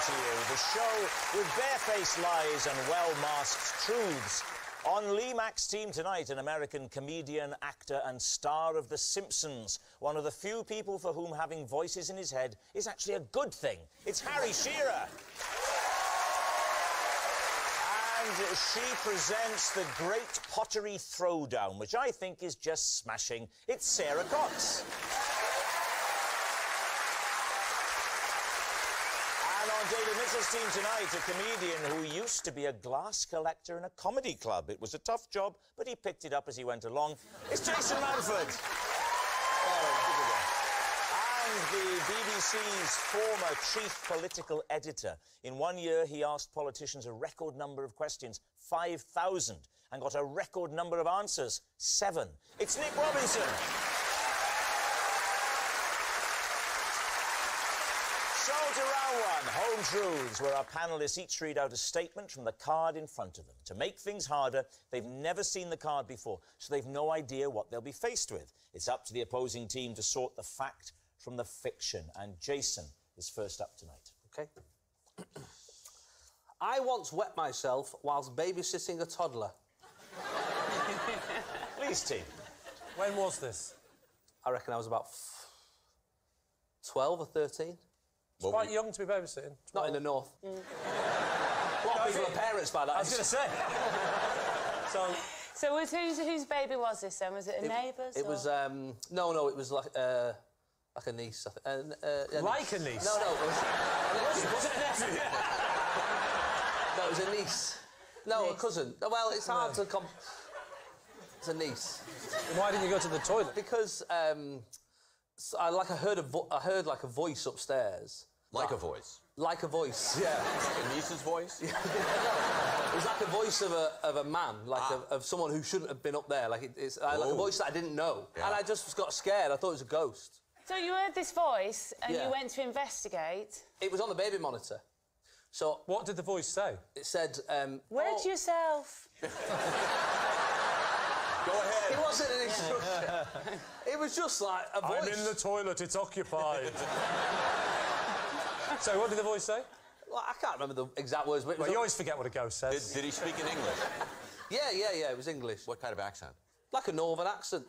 to you, the show with barefaced lies and well-masked truths. On Lee Mack's team tonight, an American comedian, actor and star of The Simpsons. One of the few people for whom having voices in his head is actually a good thing. It's Harry Shearer. And she presents the Great Pottery Throwdown, which I think is just smashing. It's Sara Cox. And on David Mitchell's team tonight, a comedian who used to be a glass collector in a comedy club. It was a tough job, but he picked it up as he went along. It's Jason Manford. And the BBC's former chief political editor. In 1 year, he asked politicians a record number of questions, 5,000, and got a record number of answers, 7. It's Nick Robinson. So to round one, Home Truths, where our panellists each read out a statement from the card in front of them. To make things harder, they've never seen the card before, so they've no idea what they'll be faced with. It's up to the opposing team to sort the fact from the fiction, and Jason is first up tonight. OK. I once wet myself whilst babysitting a toddler. Please, team. When was this? I reckon I was about 12 or 13. It's quite young to be babysitting. 12. Not in the north. A lot of people are parents by that. I was going to say. So whose baby was this then? Was it a neighbour's? It was no, it was like a niece. Like a niece? No, it was. Was it a nephew? No, it was a niece. No, a cousin. Well, it's hard to It's a niece. Why didn't you go to the toilet? Because I heard like a voice upstairs. Like a voice? Like a voice, yeah. Like a niece's voice? Yeah. It was like a voice of a man, like of someone who shouldn't have been up there. Like it's like a voice that I didn't know. Yeah. And I just got scared. I thought it was a ghost. So you heard this voice and you went to investigate? It was on the baby monitor. So... What did the voice say? It said... Wet yourself. Go ahead. It wasn't an instruction. It was just like a voice. I'm in the toilet, it's occupied. So, what did the voice say? Well, I can't remember the exact words, but... Well, you always forget what a ghost says. Did he speak in English? Yeah, it was English. What kind of accent? Like a northern accent.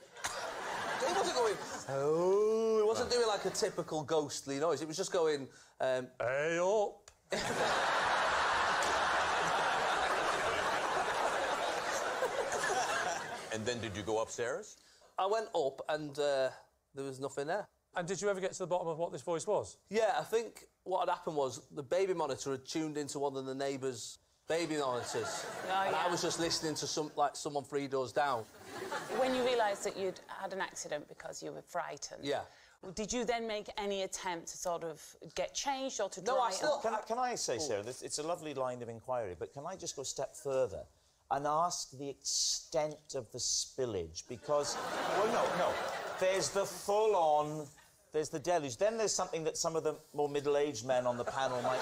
It wasn't going... Oh... It wasn't doing like a typical ghostly noise. It was just going... Hey up! And then did you go upstairs? I went up and there was nothing there. And did you ever get to the bottom of what this voice was? Yeah, I think what had happened was the baby monitor had tuned into one of the neighbours' baby monitors. And I was just listening to someone 3 doors down. When you realised that you'd had an accident because you were frightened... Yeah. Did you then make any attempt to sort of get changed or to dry No, I still... Can I say, Sarah, it's a lovely line of inquiry, but can I just go a step further and ask the extent of the spillage? Because, well, no, there's the full-on, there's the deluge. Then there's something that some of the more middle-aged men on the panel might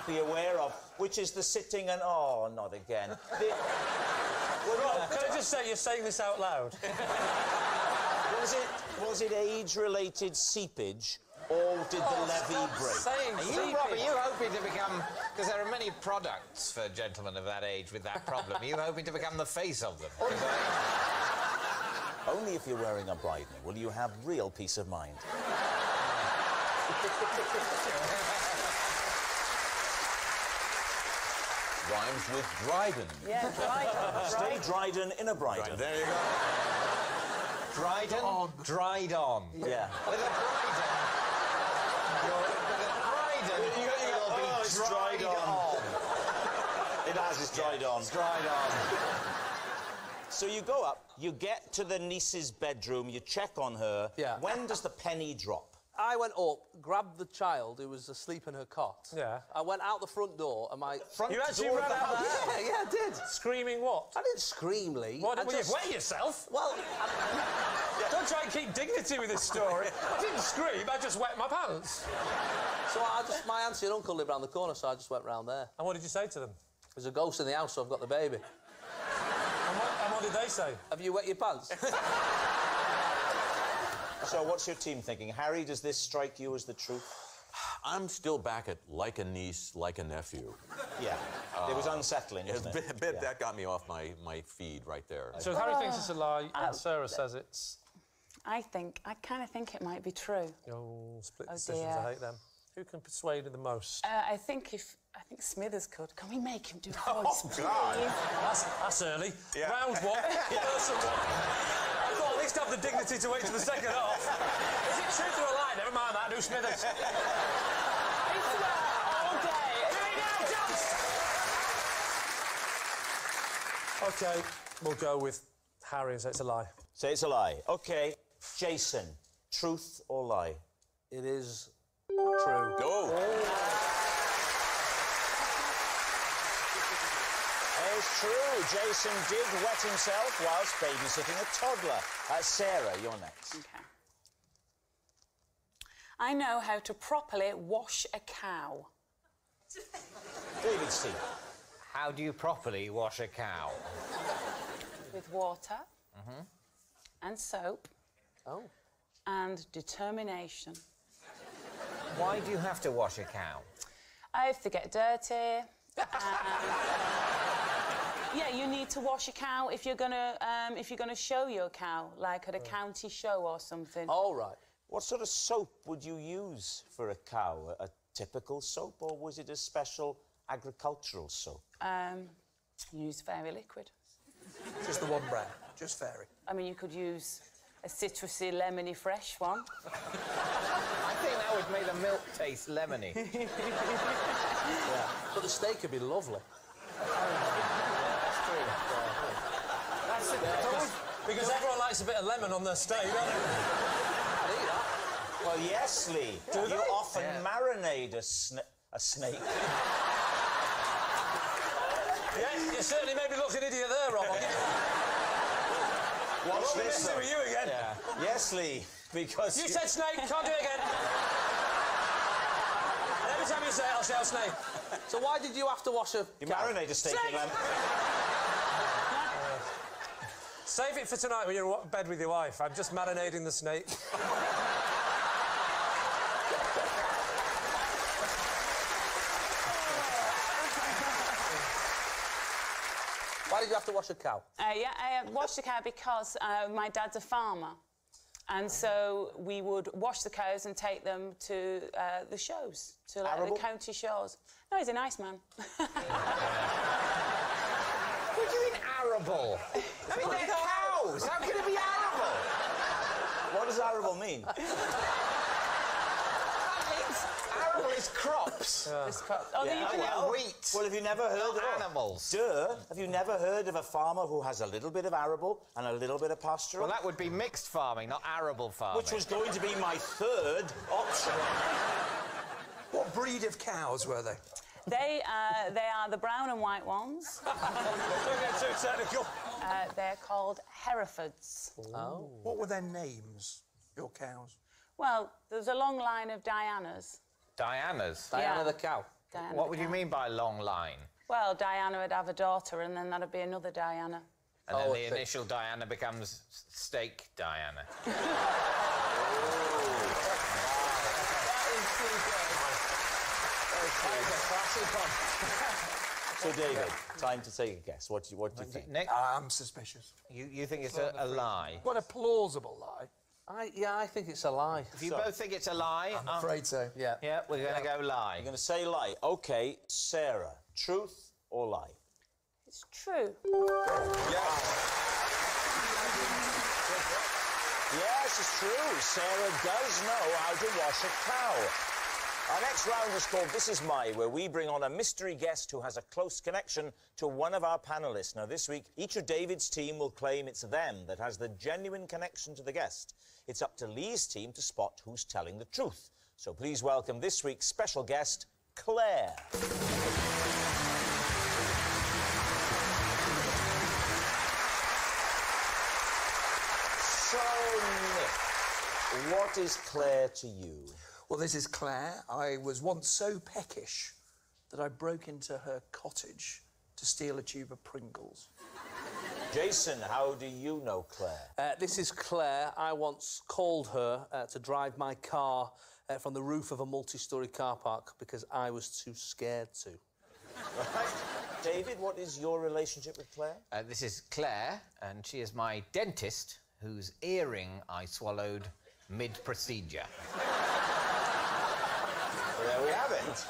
be aware of, which is the sitting and... Oh, not again. Rob, can I just say you're saying this out loud? Was it age-related seepage, or did the levee break? Are you, Rob, are you hoping to become... Because there are many products for gentlemen of that age with that problem. Are you hoping to become the face of them? Only if you're wearing a Brydon will you have real peace of mind. Rhymes with Brydon. Yeah, Brydon. Stay Brydon in a Brydon. There you go. Brydon? Dried on. Yeah. With a Brydon. You'll be dried on. It has, it's dried on. It's dried on. So you go up, you get to the niece's bedroom, you check on her. Yeah. When does the penny drop? I went up, grabbed the child who was asleep in her cot. Yeah. I went out the front door and my... You actually ran out there? Yeah, I did. Screaming what? I didn't scream, Lee. What, you wet yourself? Well... Don't try and keep dignity with this story. I didn't scream, I just wet my pants. So my auntie and uncle lived round the corner, so I just went round there. And what did you say to them? There's a ghost in the house, so I've got the baby. And what did they say? Have you wet your pants? So what's your team thinking? Harry, does this strike you as the truth? I'm still back at like a niece, like a nephew. Yeah. It was unsettling, wasn't it? A bit that got me off my feed right there. So Harry thinks it's a lie, and Sarah says it's... I kind of think it might be true. Oh, split Oh, decisions, dear. I hate them. Who can persuade her the most? I think Smithers could. Can we make him do a voice, please? That's early. Yeah. Round one, person one. I thought at least have the dignity to wait till the second half. Is it truth or a lie? Never mind that, do Smithers. I swear, all day. OK, we'll go with Harry and say it's a lie. Say it's a lie. OK, Jason, truth or lie? It is true. Go! It's true. Jason did wet himself whilst babysitting a toddler. Sarah, you're next. OK. I know how to properly wash a cow. David's team. How do you properly wash a cow? With water and soap and determination. Why do you have to wash a cow? If they get dirty. Yeah, you need to wash a cow if you're gonna show your cow, like at a county show or something. All right. What sort of soap would you use for a cow? A typical soap, or was it a special agricultural soap? Use fairy liquid. Just the one brand, just fairy. I mean, you could use a citrusy, lemony, fresh one. I think that would make the milk taste lemony. But the steak would be lovely. That's true. Because everyone likes a bit of lemon on their steak, don't they? Well, yes, Lee. You often marinate a snake. Yeah, you certainly made me look an idiot there, Rob. Watch this, Messing though. with you again. Yeah. Yes, Lee, because... You said snake, can't do it again. And every time you say it, I'll shout snake. So why did you have to wash a You cow? marinate a steak in lemon. Save it for tonight when you're in bed with your wife. I'm just marinating the snake. Why did you have to wash a cow? I washed the cow because my dad's a farmer. And so we would wash the cows and take them to the shows, to like, the county shows. No, he's a nice man. What do you mean arable? I mean, they're cows. How can it be arable? What does arable mean? Arable is crops. This crop. Oh, there you go. Well, wheat. Well, have you never heard of animals? Duh. Have you never heard of a farmer who has a little bit of arable and a little bit of pastoral? Well, that would be mixed farming, not arable farming. Which was going to be my third option. What breed of cows were they? They are the brown and white ones. Don't get too technical. They're called Herefords. Oh. What were their names, your cows? Well, there's a long line of Dianas. Diana's. Diana the cow. Diana What the would you cow. mean by long line? Well, Diana would have a daughter, and then that'd be another Diana. And then Oh, the okay. initial Diana becomes steak Diana. So, David, time to take a guess. What do you think? Nick, I'm suspicious. you think it's a lie? What a plausible lie. I think it's a lie. If you both think it's a lie, I'm afraid so. Yeah. yeah, we're going to go lie. You're going to say lie. OK, Sarah, truth or lie? It's true. Yes, it's true. Sarah does know how to wash a cow. Our next round is called This Is My, where we bring on a mystery guest who has a close connection to one of our panellists. Now, this week, each of David's team will claim it's them that has the genuine connection to the guest. It's up to Lee's team to spot who's telling the truth. So please welcome this week's special guest, Claire. So, Nick, what is Claire to you? Well, this is Claire. I was once so peckish that I broke into her cottage to steal a tube of Pringles. Jason, how do you know Claire? This is Claire. I once called her to drive my car from the roof of a multi-storey car park because I was too scared to. Right. David, what is your relationship with Claire? This is Claire, and she is my dentist, whose earring I swallowed mid-procedure. Well, there we have it.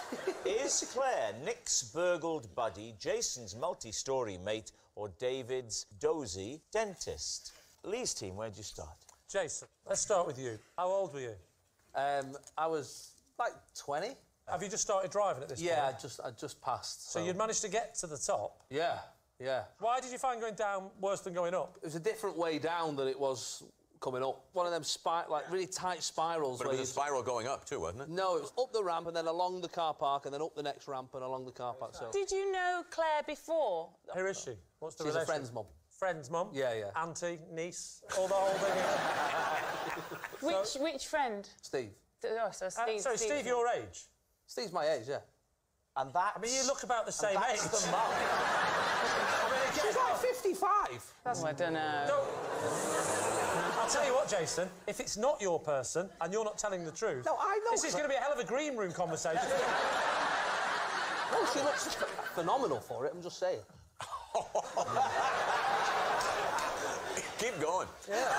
Is Claire Nick's burgled buddy, Jason's multi-storey mate, or David's dozy dentist? Lee's team, where'd you start? Jason, let's start with you. How old were you? I was, like, 20. Have you just started driving at this point? Yeah, I just passed. So you'd managed to get to the top? Yeah, yeah. Why did you find going down worse than going up? It was a different way down than it was coming up. One of them, really tight spirals. But it was a spiral going up, too, wasn't it? No, it was up the ramp and then along the car park and then up the next ramp and along the car park, so... Did you know Claire before? Who is she? What's the She's relationship? a friend's mum. Friend's mum? Yeah, yeah. Auntie, niece, all the whole thing. Which friend? Steve. Oh, so Steve. So Steve, your age? Steve's my age, yeah. And that... I mean, you look about the same age. That's the mum. She's like 55. Oh, I don't know. I'll tell you what, Jason, if it's not your person and you're not telling the truth... No, I know... This is going to be a hell of a green room conversation. No, she looks phenomenal for it, I'm just saying. Keep going. Yeah.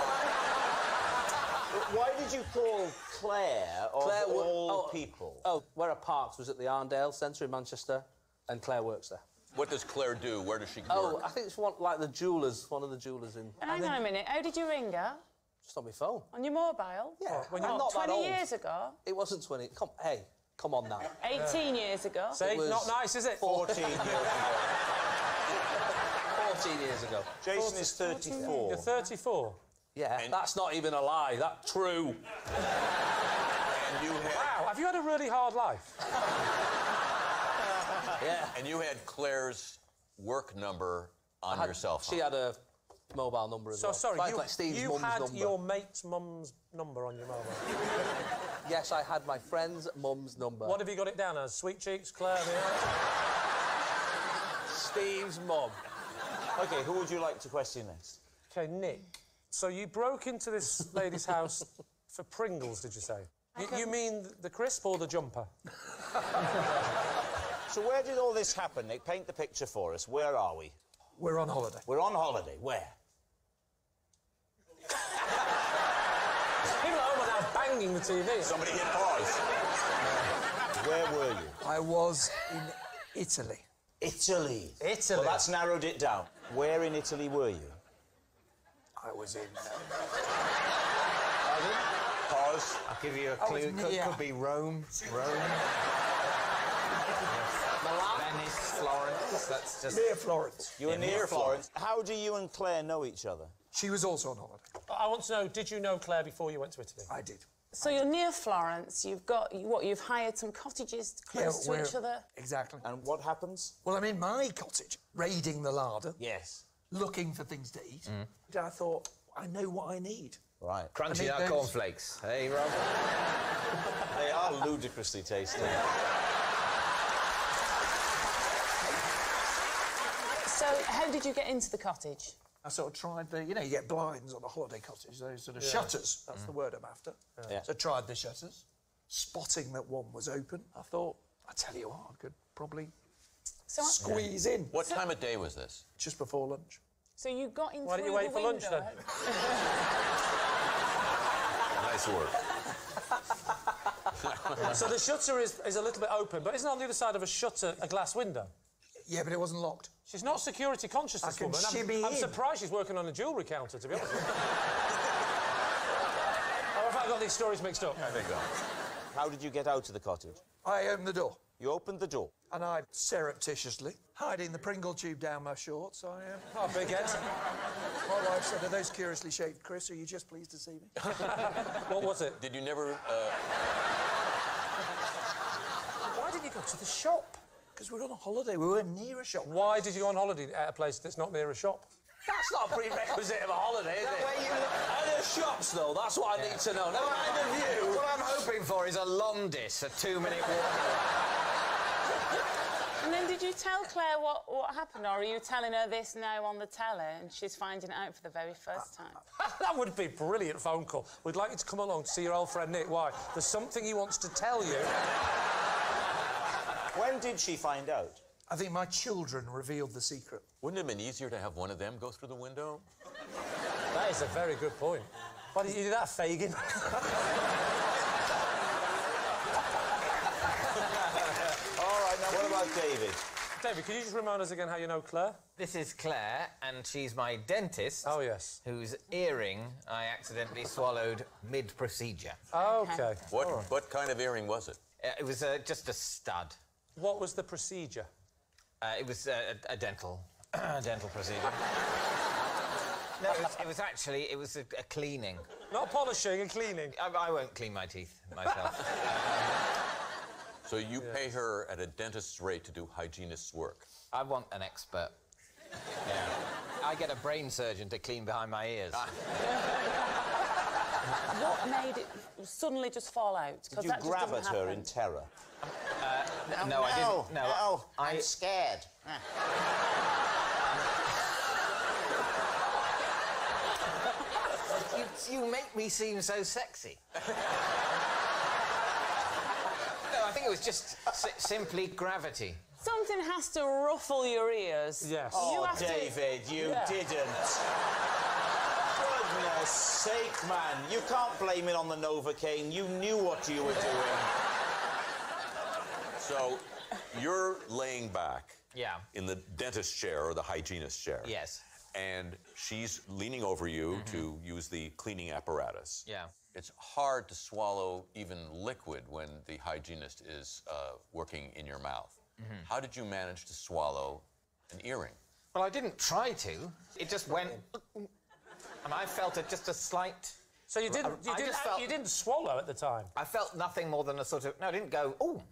Why did you call Claire of all people? Oh, where I parked was at the Arndale Centre in Manchester, and Claire works there. What does Claire do? Where does she work? Oh, I think it's one of the jewellers in... Hang on a minute. How did you ring her? Just on my phone. On your mobile? Yeah. When I'm not that 20 old. years ago? It wasn't 20. Come on now. 18 years ago? See, not nice, is it? 14 years ago. 14 years ago. Jason is 34. You're 34? Yeah, that's not even a lie. That's true. And you had... Wow, have you had a really hard life? Yeah. And you had Claire's work number on your cell phone. She had a mobile number as well. So, sorry, like Steve's you mum's had number. your mate's mum's number on your mobile? Yes, I had my friend's mum's number. What have you got it down as? Sweet Cheeks, Claire, Steve's mum. OK, who would you like to question next? OK, Nick. So you broke into this lady's house for Pringles, did you say? You mean the crisp or the jumper? So where did all this happen, Nick? Paint the picture for us. Where are we? We're on holiday. We're on holiday. Where? People at home are now banging the TV. Somebody hit pause. Where were you? I was in Italy. Italy. Italy. Well, that's narrowed it down. Where in Italy were you? I was in... Pause. I'll give you a clue. Could be Rome. Venice, Florence. That's just... near Florence. You were near Florence. How do you and Claire know each other? She was also on holiday. I want to know, did you know Claire before you went to Italy? I did. So you're near Florence. You've got... What, you've hired some cottages close to each other? Exactly. And what happens? Well, I'm in my cottage, raiding the larder, Yes. looking for things to eat. I thought, I know what I need. Right. Crunchy nut cornflakes. Hey, Rob? They are ludicrously tasty. So how did you get into the cottage? I sort of tried the... You know, you get blinds on a holiday cottage, those sort of shutters. That's the word I'm after. Yeah. So I tried the shutters, spotting that one was open. I thought, I tell you what, I could probably squeeze in. What time of day was this? Just before lunch. So you got in Why through don't you wait the for lunch, window. then? Nice work. So the shutter is a little bit open, but isn't on the other side of a shutter a glass window? Yeah, but it wasn't locked. She's not security conscious, this can woman. shimmy I'm in. surprised she's working on a jewellery counter, to be honest. Or have I got these stories mixed up? I think so. How did you get out of the cottage? I opened the door. You opened the door. And I surreptitiously, hiding the Pringle tube down my shorts, Oh, big head. my wife said, are those curiously shaped, Chris? Are you just pleased to see me? What was it? Did you never... Why did you go to the shop? Because we're on a holiday. We weren't near a shop. Why did you go on holiday at a place that's not near a shop? That's not a prerequisite of a holiday, is it? Are there shops, though? That's what I need to know. Never mind the view. What I'm hoping for is a Londis, a 2-minute walk. And then did you tell Claire what happened, or are you telling her this now on the telly and she's finding it out for the very first time? That would be a brilliant phone call. We'd like you to come along to see your old friend Nick. Why? There's something he wants to tell you. When did she find out? I think my children revealed the secret. Wouldn't it have been easier to have one of them go through the window? That is a very good point. Why didn't you do that, Fagin? All right, now what about David? David, can you just remind us again how you know Claire? This is Claire, and she's my dentist. Oh, yes. Whose earring I accidentally swallowed mid-procedure. Oh, OK. What kind of earring was it? It was just a stud. What was the procedure? It was a dental procedure. No, it was actually a cleaning. Not polishing, a cleaning. I won't clean my teeth myself. So you pay her at a dentist's rate to do hygienist's work? I want an expert. Yeah. I get a brain surgeon to clean behind my ears. What made it suddenly just fall out? Did you grab at her in terror? No, I didn't. No, I'm scared. You make me seem so sexy. No, I think it was just simply gravity. Something has to ruffle your ears. Yes. Oh, David, you didn't. Goodness sake, man. You can't blame it on the Novocaine. You knew what you were doing. So you're laying back in the dentist chair or the hygienist chair. Yes. And she's leaning over you to use the cleaning apparatus. Yeah. It's hard to swallow even liquid when the hygienist is working in your mouth. How did you manage to swallow an earring? Well, I didn't try to. It just went... And I felt just a slight... So you didn't swallow at the time? I felt nothing more than a sort of... No, I didn't go, ooh.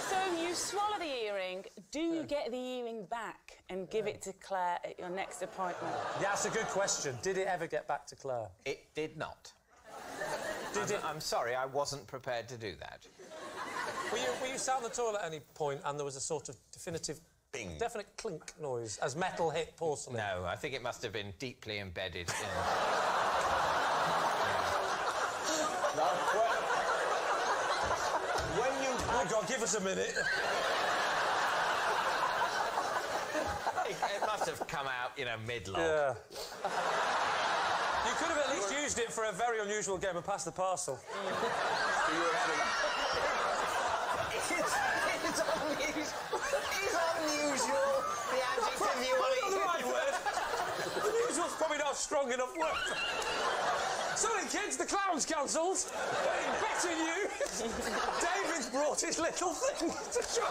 So you swallow the earring. Do you get the earring back and give it to Claire at your next appointment? Yeah, that's a good question. Did it ever get back to Claire? It did not. I'm sorry, I wasn't prepared to do that. Were you sat on the toilet at any point and there was a sort of definite clink noise as metal hit porcelain? No, I think it must have been deeply embedded in... When you... Oh, God, give us a minute. It must have come out, mid-log. Yeah. You could have at least used it for a very unusual game of Pass the Parcel. So you were having... It's unusual. The adjective you want to use. The right word. Unusual's probably not a strong enough word. Sorry, kids, the clown's cancelled. Better news. David's brought his little thing to show.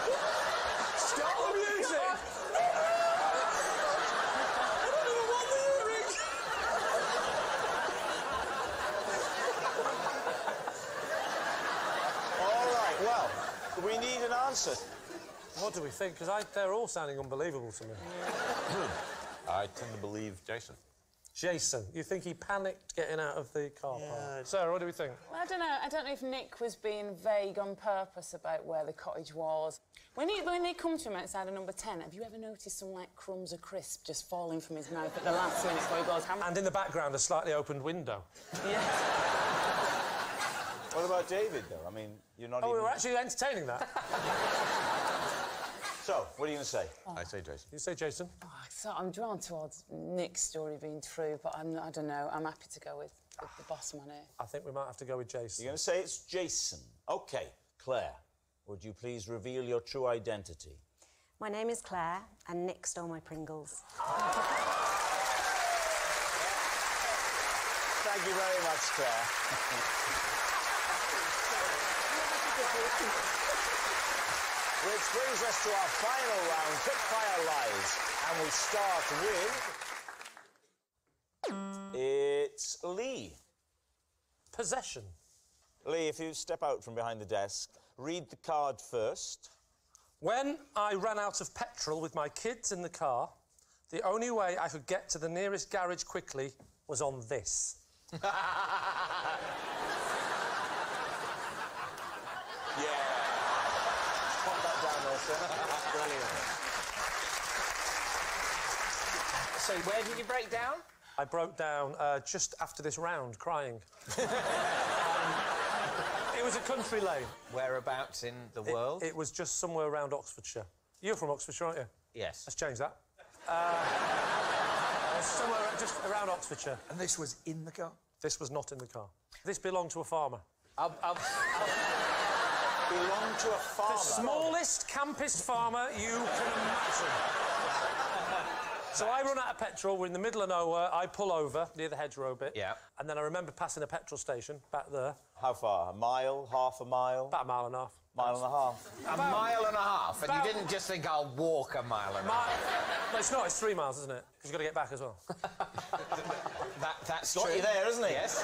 Stop the music. I don't even want the earring. All right, well, we need an answer. What do we think? Because they're all sounding unbelievable to me. I tend to believe Jason. Jason, you think he panicked getting out of the car park? Sarah, what do we think? Well, I don't know. I don't know if Nick was being vague on purpose about where the cottage was. When they come to him outside of number 10, have you ever noticed some, crumbs of crisp just falling from his mouth at the last minute before he goes ham? And in the background, a slightly opened window. Yes. What about David, though? I mean, you're not Oh, even... we were actually entertaining that. So, what are you going to say? I say Jason. You say Jason? Oh, so I'm drawn towards Nick's story being true, but I don't know. I'm happy to go with the boss man here. I think we might have to go with Jason. You're going to say it's Jason. OK. Claire, would you please reveal your true identity? My name is Claire, and Nick stole my Pringles. Thank you very much, Claire. Which brings us to our final round, quick-fire lies. And we start with... It's Lee. Possession. Lee, if you step out from behind the desk, read the card first. When I ran out of petrol with my kids in the car, the only way I could get to the nearest garage quickly was on this. Yeah. Pop that down Brilliant. So, where did you break down? I broke down just after this round, crying. It was a country lane. Whereabouts in the world? It was just somewhere around Oxfordshire. You're from Oxfordshire, aren't you? Yes. Let's change that. Somewhere just around Oxfordshire. And this was in the car? This was not in the car. This belonged to a farmer. Belonged to a farmer? The smallest, campest farmer you can imagine. So I run out of petrol, we're in the middle of nowhere, I pull over near the hedgerow bit. Yeah. And then I remember passing a petrol station back there. How far? A mile? Half a mile? About a mile and a half. Mile and a half? A mile and a half? And you didn't just think, I'll walk a mile and a half? No, it's not, it's 3 miles, isn't it? Because you've got to get back as well. That's got true. you there, isn't it? Yes.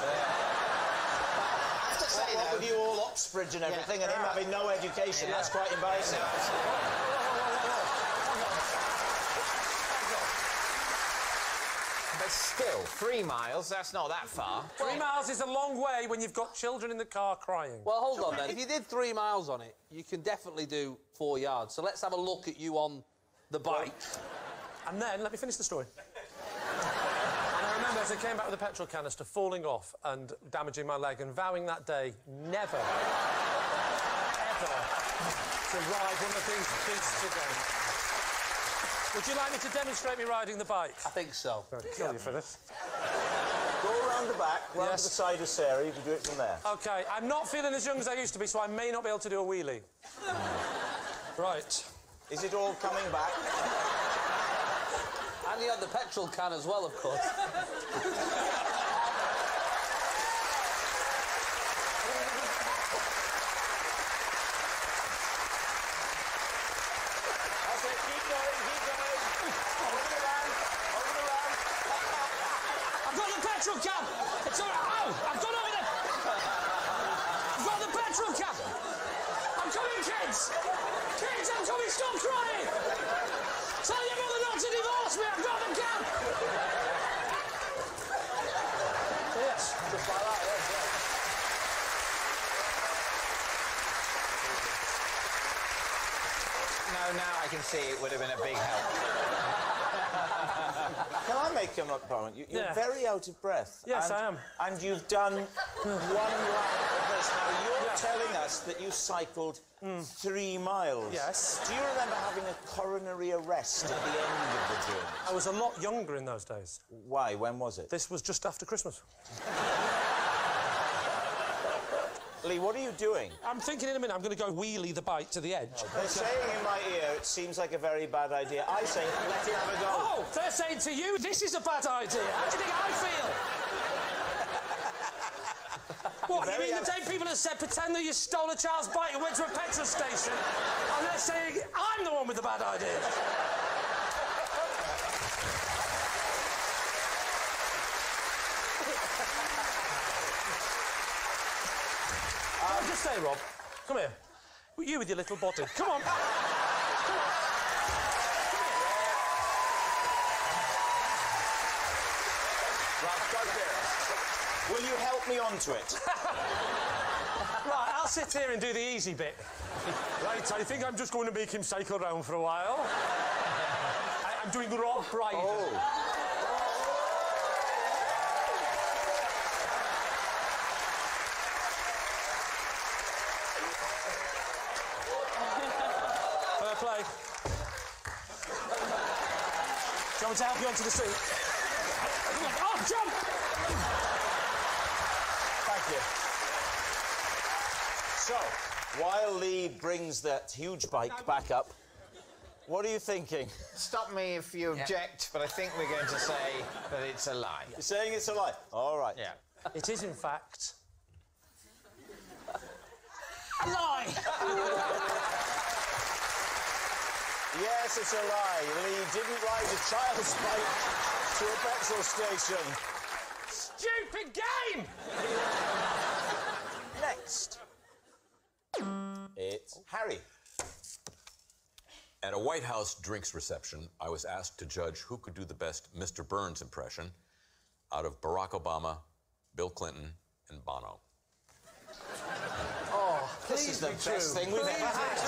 What with you all Oxbridge and everything and him having no education, that's quite embarrassing. But still, 3 miles, that's not that far. 3 miles is a long way when you've got children in the car crying. Well, hold on then. If you did 3 miles on it, you can definitely do 4 yards. So let's have a look at you on the bike. And then, let me finish the story. And I remember as I came back with a petrol canister, falling off and damaging my leg and vowing that day never, ever to ride one of these beasts again. Would you like me to demonstrate me riding the bike? I think so. I'll kill you for this. Go round the back, round to the side of Sarah, you can do it from there. OK, I'm not feeling as young as I used to be, so I may not be able to do a wheelie. Right. Is it all coming back? And you had the petrol can as well, of course. Petrol can! It's all right. Ow! I've gone over there! I've got the petrol can! I'm coming, kids! Kids, I'm coming! Stop crying! Tell your mother not to divorce me! I've got the can! Yes. Just like that, No, now I can see it would have been a big help. Can I make a comment? You're very out of breath. Yes, I am. And you've done 1 lap of this. Now, you're telling us that you cycled 3 miles. Yes. Do you remember having a coronary arrest at the end of the journey? I was a lot younger in those days. Why? When was it? This was just after Christmas. Lee, what are you doing? I'm thinking in a minute I'm going to go wheelie the bike to the edge. They're saying in my ear it seems like a very bad idea. I say, let it have a go. Oh, they're saying to you, this is a bad idea. How do you think I feel? What, you mean the day people have said, pretend that you stole a child's bike and went to a petrol station, and they're saying I'm the one with the bad idea? Just say, Rob. Come here. You with your little body. Come on. Come on. Will you help me onto it? Right, I'll sit here and do the easy bit. Right, I think I'm just going to make him cycle around for a while. I'm doing Rob Brydon. Oh. Play. Do you want me to help you onto the seat? Oh, jump! Thank you. So, while Lee brings that huge bike back up, what are you thinking? Stop me if you object, but I think we're going to say that it's a lie. You're saying it's a lie? All right. Yeah. It is, in fact, a lie! Yes, it's a lie. Lee didn't ride a child's bike to a petrol station. Stupid game! Next. It's Harry. At a White House drinks reception, I was asked to judge who could do the best Mr. Burns impression out of Barack Obama, Bill Clinton, and Bono. Oh, this is the best thing we've ever had.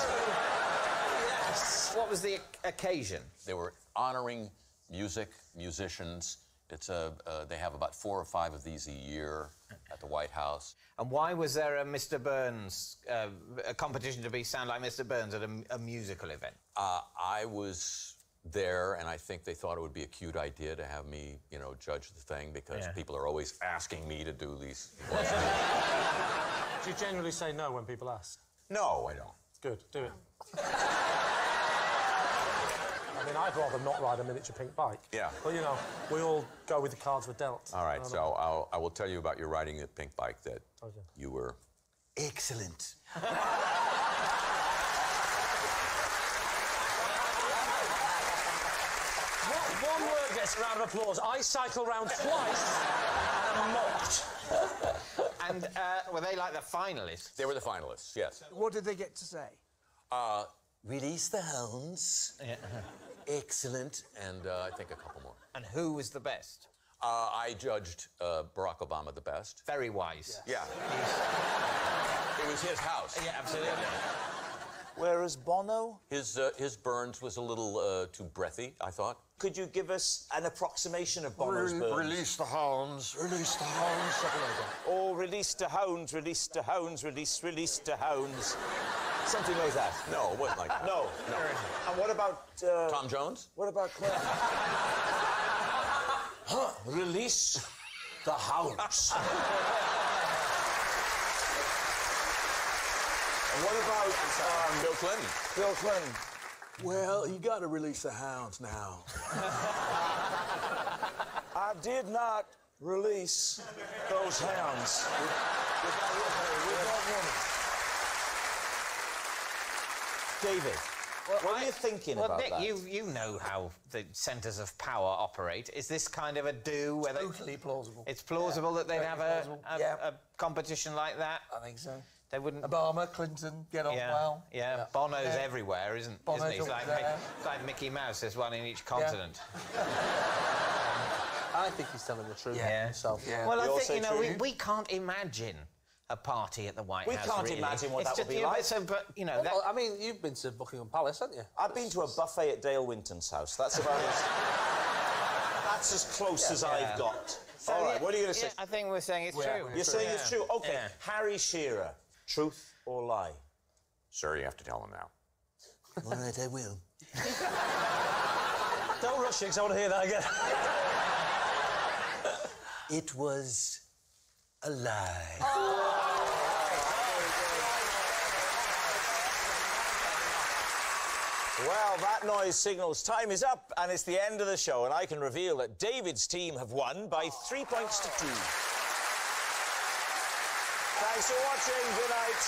Yes. What was the occasion? They were honouring music, musicians. It's they have about 4 or 5 of these a year at the White House. And why was there a Mr. Burns, a competition to sound like Mr. Burns at a musical event? I was there, and I think they thought it would be a cute idea to have me, you know, judge the thing, because people are always asking me to do these voices. Do you generally say no when people ask? No, I don't. Good, do it. I mean, I'd rather not ride a miniature pink bike. Yeah. But, you know, we all go with the cards we're dealt. All right, so I will tell you about your riding the pink bike that you were excellent. One word gets a round of applause. I cycle round twice and am mocked. And were they like the finalists? They were the finalists, yes. What did they get to say? Release the hounds. Excellent. And I think a couple more. And who was the best? I judged Barack Obama the best. Very wise. Yeah. It was his house. Yeah, absolutely. Whereas Bono? His Burns was a little too breathy, I thought. Could you give us an approximation of Bono's Burns? Release the hounds, release the hounds, something like that. Oh, release to hounds, release to hounds, release to hounds. Something like that. No, it wasn't like that. No. And what about... Tom Jones? What about Claire? Release the hounds. And what about Bill Clinton? Bill Clinton? Well, you got to release the hounds now. I did not release those hounds. David, what are you thinking about Nick, that? you know how the centres of power operate. Is this kind of a do? Where Totally plausible. It's plausible that they'd have a competition like that? I think so. They wouldn't... Obama, Clinton, get on well. Yeah, Bono's everywhere, isn't he? He's like, like Mickey Mouse, there's one in each continent. I think he's telling the truth himself. Yeah. Well, I think, you know, we can't imagine a party at the White House, We can't really. imagine what that would be yeah, like. But, you know... Well, I mean, you've been to Buckingham Palace, haven't you? I've been to a buffet at Dale Winton's house. That's about as... That's as close as I've got. So, all right, what are you going to say? I think we're saying it's true. You're saying it's true? OK, Harry Shearer, truth or lie? Sir, you have to tell him now. All right, I will. Don't rush it, because I want to hear that again. It was a lie. Well, that noise signals time is up, and it's the end of the show, and I can reveal that David's team have won by 3 points to 2. Thanks for watching. Good night.